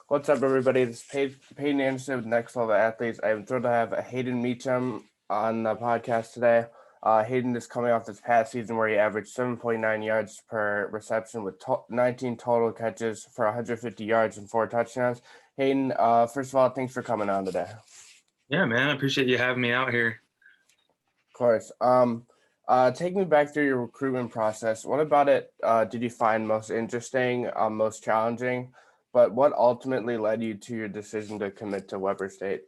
What's up, everybody? This is Peyton Anderson with Next Level Athletes. I'm thrilled to have Hayden Meacham on the podcast today. Hayden is coming off this past season where he averaged 7.9 yards per reception with 19 total catches for 150 yards and 4 touchdowns. Hayden, first of all, thanks for coming on today. Yeah, man, I appreciate you having me out here. Of course. Take me back through your recruitment process. What about it did you find most interesting, most challenging? But what ultimately led you to your decision to commit to Weber State?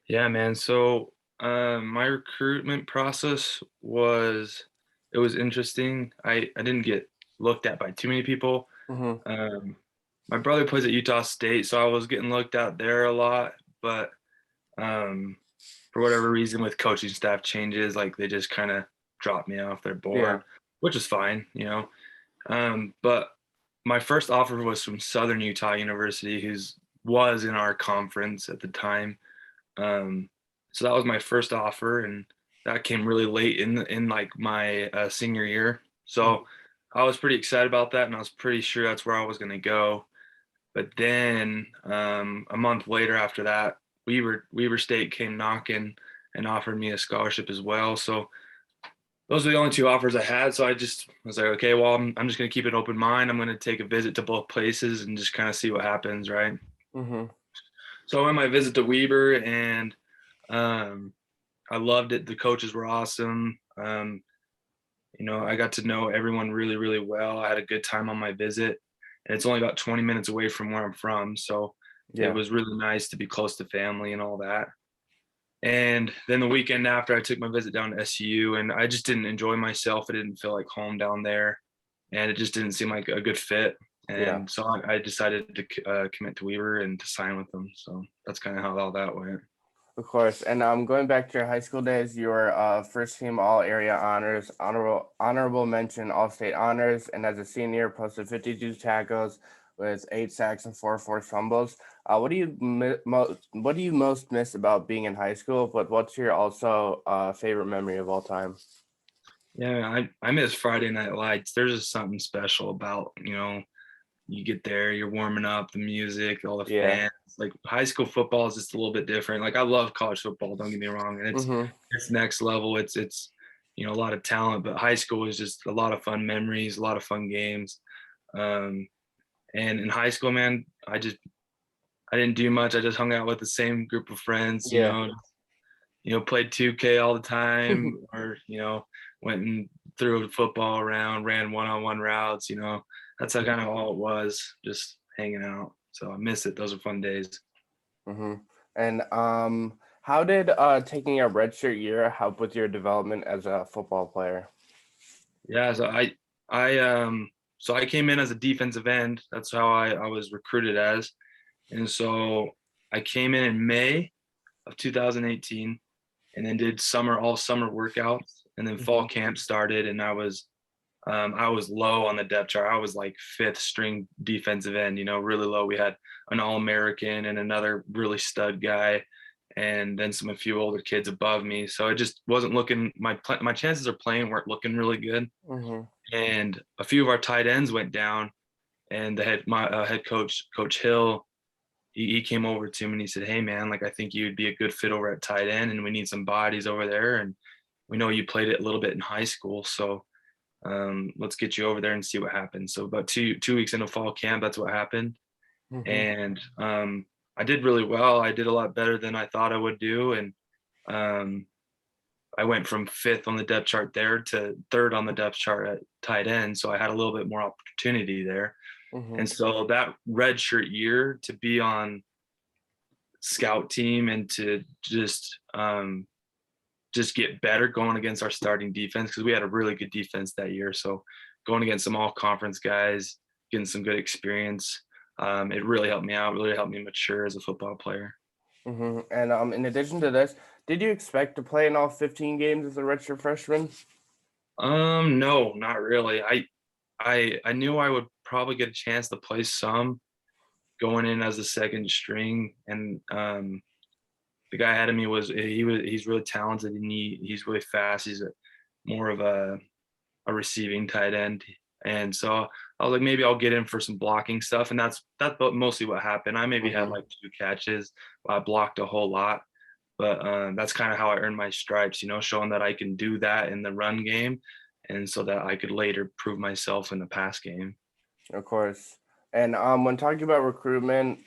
Yeah, man. So my recruitment process was interesting. I didn't get looked at by too many people. Mm-hmm. My brother plays at Utah State, so I was getting looked at there a lot. But um, for whatever reason, with coaching staff changes, like they just kind of dropped me off their Yeah. board, which is fine. But my first offer was from Southern Utah University, who's was in our conference at the time. Um, so that was my first offer, and that came really late in like my senior year. So I was pretty excited about that, and I was pretty sure that's where I was going to go. But then a month later, after that, Weber State came knocking and offered me a scholarship as well. So those are the only two offers I had. So I just was like, okay, well, I'm just going to keep an open mind. I'm going to take a visit to both places and just kind of see what happens, right? Mm-hmm. So I went my visit to Weber, and um, I loved it. The coaches were awesome. I got to know everyone really, really well. I had a good time on my visit, and it's only about 20 minutes away from where I'm from. So it Yeah. was really nice to be close to family and all that. And then the weekend after, I took my visit down to SU, and I just didn't enjoy myself. I didn't feel like home down there, and it just didn't seem like a good fit. Yeah. And so I decided to commit to Weaver and to sign with them. So that's kind of how all that went. Of course. And going back to your high school days, you were first team all area honors, honorable mention all state honors, and as a senior, posted 52 tackles with 8 sacks and 4 forced fumbles. What do you most miss about being in high school? But what's your also favorite memory of all time? Yeah, I miss Friday Night Lights. There's just something special about, you get there, you're warming up, the music, all the Yeah. fans. Like high school football is just a little bit different. Like I love college football, don't get me wrong, and it's Mm-hmm. it's next level. It's a lot of talent, but high school is just a lot of fun memories, a lot of fun games. Um, and in high school, man, I didn't do much. I just hung out with the same group of friends, Yeah. played 2K all the time, or went and threw a football around, ran one-on-one routes. That's how kind of all it was, just hanging out. So I miss it. Those are fun days. Mm-hmm. And how did taking a redshirt year help with your development as a football player? Yeah, so I came in as a defensive end. That's how I was recruited as, and so I came in May of 2018, and then did all summer workouts, and then fall camp started, and I was low on the depth chart. I was like fifth string defensive end, really low. We had an All-American and another really stud guy, and then a few older kids above me. So it just wasn't looking. My chances of playing weren't looking really good. Mm-hmm. And a few of our tight ends went down, and my head coach, Coach Hill, he came over to me and he said, "Hey man, like I think you'd be a good fit over at tight end, and we need some bodies over there, and we know you played it a little bit in high school, so." Let's get you over there and see what happens. So about two weeks into fall camp, that's what happened. Mm-hmm. And I did really well. I did a lot better than I thought I would do. And um, I went from fifth on the depth chart there to third on the depth chart at tight end. So I had a little bit more opportunity there. Mm-hmm. And so that redshirt year to be on scout team and to just get better going against our starting defense, because we had a really good defense that year. So going against some all conference guys, getting some good experience, it really helped me out, really helped me mature as a football player. Mm-hmm. And in addition to this, did you expect to play in all 15 games as a redshirt freshman? No, not really. I knew I would probably get a chance to play some going in as a second string, and the guy ahead of me he's really talented, and he's really fast. He's more of a receiving tight end. And so I was like, maybe I'll get in for some blocking stuff, and that's mostly what happened. I maybe had Hmm. like 2 catches, but I blocked a whole lot. But that's kind of how I earned my stripes, showing that I can do that in the run game, and so that I could later prove myself in the pass game. Of course. And when talking about recruitment,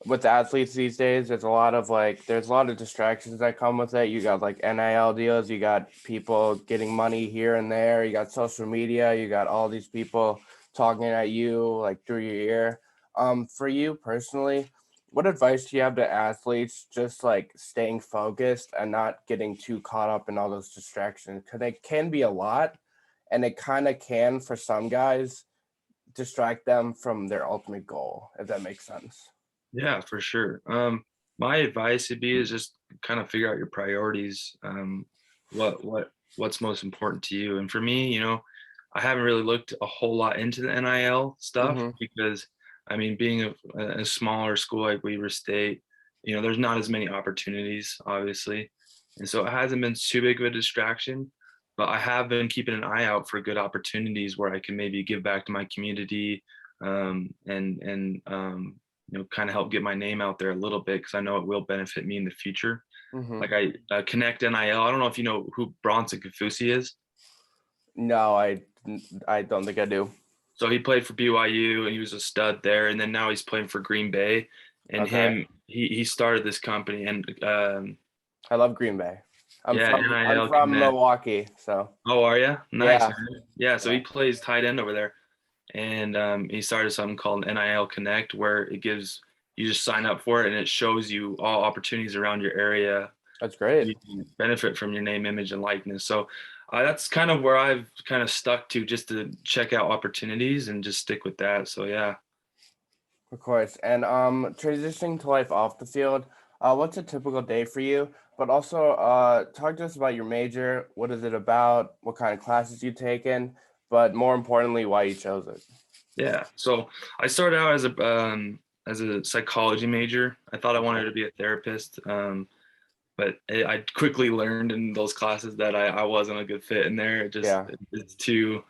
with the athletes these days, there's a lot of distractions that come with it. You got like NIL deals, you got people getting money here and there, you got social media, you got all these people talking at you like through your ear. For you personally, what advice do you have to athletes just like staying focused and not getting too caught up in all those distractions? Because it can be a lot, and it kind of can for some guys distract them from their ultimate goal, if that makes sense. Yeah, for sure. My advice would be is just kind of figure out your priorities. What's most important to you? And for me, I haven't really looked a whole lot into the NIL stuff Mm-hmm. because, I mean, being a smaller school like Weber State, there's not as many opportunities, obviously, and so it hasn't been too big of a distraction. But I have been keeping an eye out for good opportunities where I can maybe give back to my community, and kind of help get my name out there a little bit because I know it will benefit me in the future. Mm-hmm. Like Connect NIL. I don't know if you know who Bronson Kafusi is. No, I don't think I do. So he played for BYU and he was a stud there, and then now he's playing for Green Bay. And Okay. he started this company, and I love Green Bay. yeah, I'm NIL from Connect. Milwaukee, so Oh, are you? Nice, yeah. man. Yeah, so Yeah. he plays tight end over there. And he started something called NIL Connect, where it gives you just sign up for it, and it shows you all opportunities around your area. That's great. You can benefit from your name, image, and likeness. So that's kind of where I've kind of stuck to, just to check out opportunities and just stick with that. So yeah. Of course. And transitioning to life off the field, what's a typical day for you? But also talk to us about your major. What is it about? What kind of classes you taken? But more importantly, why you chose it. Yeah. So I started out as a psychology major. I thought I wanted Okay. to be a therapist. But I quickly learned in those classes that I wasn't a good fit in there. Yeah. It's too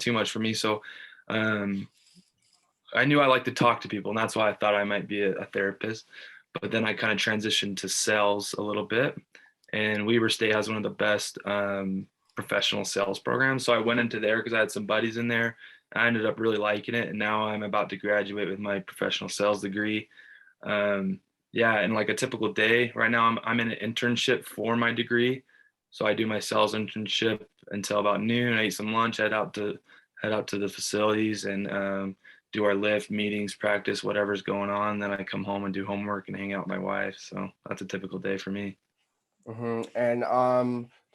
much for me. So um, I knew I liked to talk to people, and that's why I thought I might be a therapist. But then I kind of transitioned to sales a little bit, and Weber State has one of the best professional sales programs. So I went into there because I had some buddies in there. I ended up really liking it, and now I'm about to graduate with my professional sales degree. Um, yeah, and like a typical day right now, I'm in an internship for my degree. So I do my sales internship until about noon. I eat some lunch, head out to the facilities, and do our lift meetings, practice, whatever's going on. Then I come home and do homework and hang out with my wife. So that's a typical day for me. And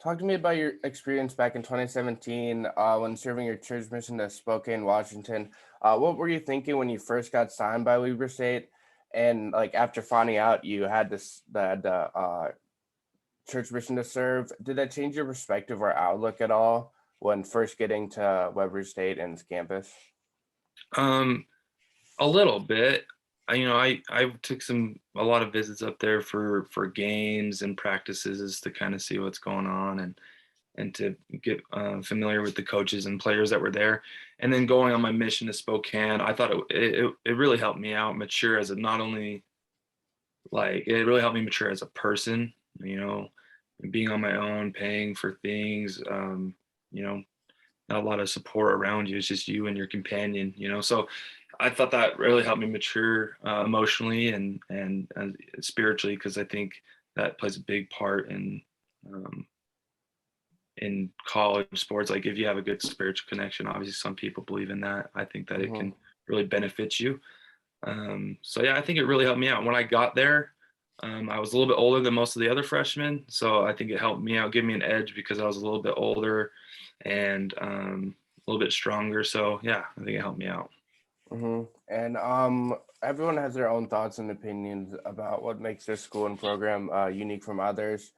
talk to me about your experience back in 2017 when serving your church mission to Spokane, Washington. What were you thinking when you first got signed by Weber State? And like after finding out you had church mission to serve, did that change your perspective or outlook at all when first getting to Weber State and its campus? Um, a little bit. I took a lot of visits up there for games and practices to kind of see what's going on, and to get familiar with the coaches and players that were there. And then going on my mission to Spokane, I thought it really helped me out mature as a not only like it really helped me mature as a person, being on my own, paying for things, you know, not a lot of support around you. It's just you and your companion. So I thought that really helped me mature emotionally and spiritually, because I think that plays a big part um, in college sports. Like if you have a good spiritual connection, obviously some people believe in that. I think that it Hmm. can really benefit you. So yeah, I think it really helped me out. When I got there, I was a little bit older than most of the other freshmen, so I think it helped me out, give me an edge because I was a little bit older and a little bit stronger. So yeah, I think it helped me out. And everyone has their own thoughts and opinions about what makes their school and program unique from others,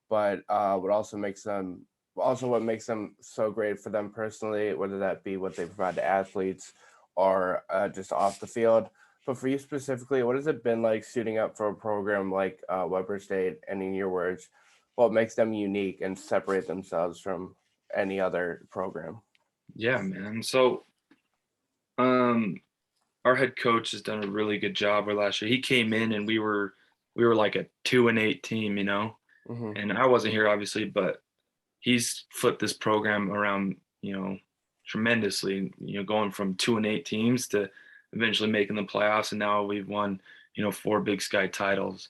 but what makes them so great for them personally, whether that be what they provide to athletes or just off the field. But for you specifically, what has it been like suiting up for a program like Weber State? And in your words, what makes them unique and separate themselves from any other program? Yeah, man. So, um, our head coach has done a really good job with last year. He came in and we were like a 2-8 team, Hmm. and I wasn't here obviously, but he's flipped this program around, tremendously, going from 2-8 teams to eventually making the playoffs. And now we've won, 4 Big Sky titles.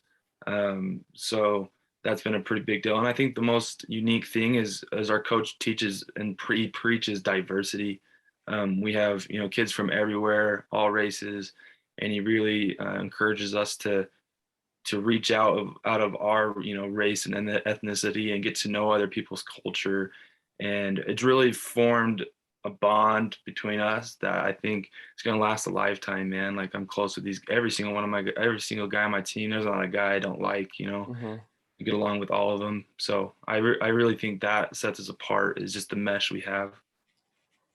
So that's been a pretty big deal. And I think the most unique thing is as our coach teaches and preaches diversity. We have, kids from everywhere, all races, and he really encourages us to reach out of our race and ethnicity and get to know other people's culture, and it's really formed a bond between us that I think is going to last a lifetime, man. Like, I'm close with these every single guy on my team. There's not a guy I don't like. Hmm. I get along with all of them, so I really think that sets us apart is just the mesh we have.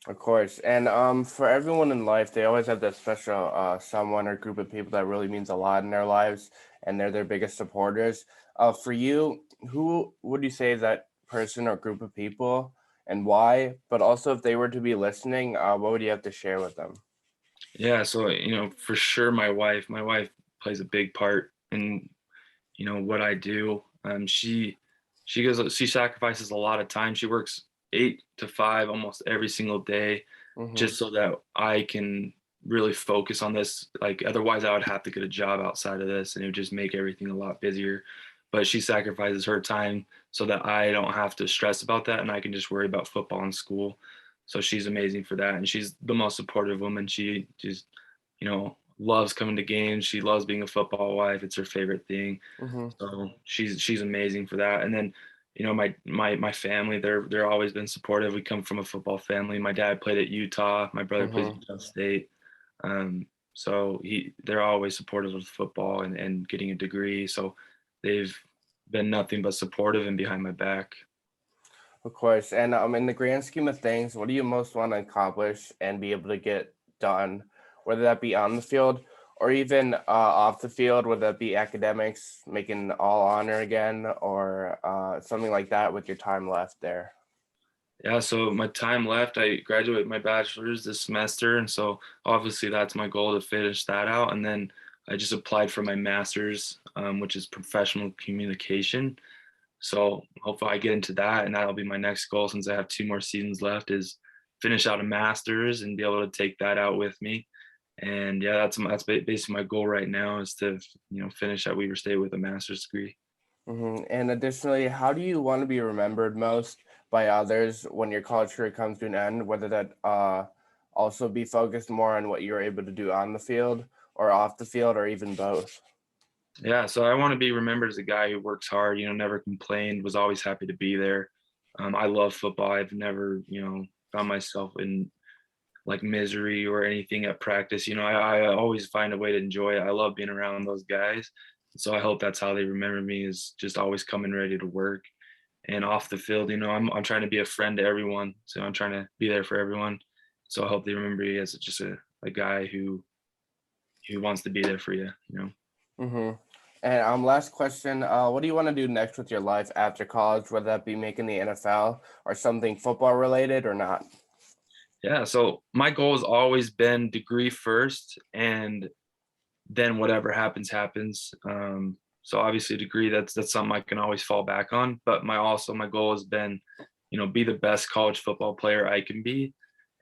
Of course. And for everyone in life, they always have that special someone or group of people that really means a lot in their lives, and they're their biggest supporters. For you, who would you say is that person or group of people, and why? But also, if they were to be listening, what would you have to share with them? Yeah, so for sure my wife plays a big part in what I do. She sacrifices a lot of time. She works 8 to 5 almost every single day, Mm-hmm. just so that I can really focus on this. Like, otherwise I would have to get a job outside of this and it would just make everything a lot busier. But she sacrifices her time so that I don't have to stress about that and I can just worry about football and school. So she's amazing for that. And she's the most supportive woman. She just, loves coming to games. She loves being a football wife. It's her favorite thing. Mm-hmm. So she's amazing for that. And then, my family, they're always been supportive. We come from a football family. My dad played at Utah. My brother plays at Mm-hmm. Utah State. So they're always supportive of football and getting a degree. So they've been nothing but supportive and behind my back. Of course. And in the grand scheme of things, what do you most want to accomplish and be able to get done, whether that be on the field or even off the field, whether that be academics, making all honor again, or something like that with your time left there? Yeah, so my time left, I graduate my bachelor's this semester, and so obviously that's my goal to finish that out. And then I just applied for my master's, which is professional communication. So hopefully I get into that, and that'll be my next goal since I have 2 more seasons left is finish out a master's and be able to take that out with me. And yeah, basically my goal right now is to finish at Weaver State with a master's degree. And additionally, how do you want to be remembered most by others when your college career comes to an end, whether that also be focused more on what you're able to do on the field or off the field or even both? Yeah, so I want to be remembered as a guy who works hard, never complained, was always happy to be there. I love football. I've never, found myself in like misery or anything at practice. I always find a way to enjoy it. I love being around those guys. So I hope that's how they remember me is just always coming ready to work. And off the field, I'm trying to be a friend to everyone. So I'm trying to be there for everyone. So I hope they remember me as just a guy who wants to be there for you. Mm-hmm. And last question, what do you want to do next with your life after college, whether that be making the NFL or something football related or not? Yeah, so my goal has always been degree first, and then whatever happens, happens. So obviously, degree that's something I can always fall back on. But my goal has been, be the best college football player I can be,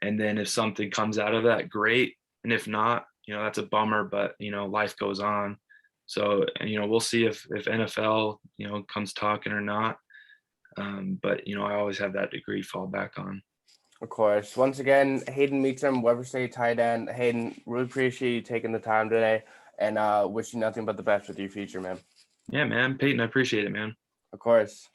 and then if something comes out of that, great. And if not, that's a bummer. But life goes on. So and, we'll see if NFL comes talking or not. But I always have that degree fall back on. Of course. Once again, Hayden Meacham, Weber State tight end. Hayden, really appreciate you taking the time today and wish you nothing but the best with your future, man. Yeah, man, Peyton, I appreciate it, man. Of course.